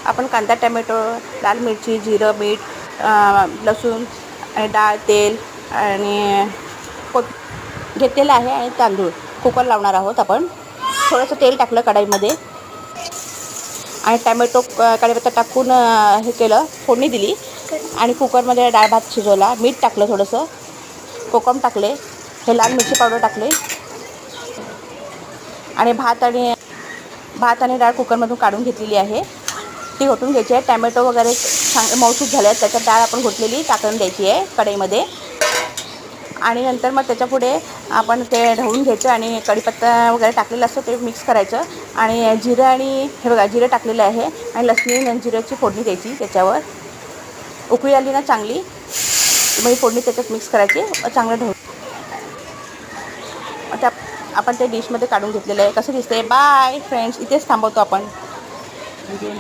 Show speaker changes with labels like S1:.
S1: आपण कांदा, टमॅटो, लाल मिरची, जिरं, मीठ, लसूण आणि डाळ, तेल आणि घेतलेलं आहे आणि तांदूळ कुकर लावणार आहोत आपण. थोडंसं तेल टाकलं कढईमध्ये आणि टमॅटो कढीपत्ता टाकून हे केलं, फोडणी दिली आणि कुकरमध्ये डाळ भात शिजवला. मीठ टाकलं, थोडंसं कोकम टाकले, हे लाल मिरची पावडर टाकले आणि भात आणि डाळ कुकरमधून काढून घेतलेली आहे. ती घोटून घ्यायची आहे. टमॅटो वगैरे छान मऊसूत झाले आहेत, त्याच्यात डाळ आपण घोटलेली टाकून द्यायची आहे कढईमध्ये आणि नंतर मग त्याच्यापुढे आपण ते ढवळून घ्यायचं आणि कढीपत्ता वगैरे टाकलेलं असतं ते मिक्स करायचं आणि जिरं आणि हे बघा जिरं टाकलेलं आहे आणि लसणी आणि जिऱ्याची फोडणी द्यायची. त्याच्यावर उकळी आली ना चांगली, मग फोडणी त्याच्यात मिक्स करायची, चांगलं ढवळून आता आपण ते डिशमध्ये काढून घेतलेलं आहे. कसं दिसते? बाय फ्रेंड्स, इथेच थांबवतो आपण.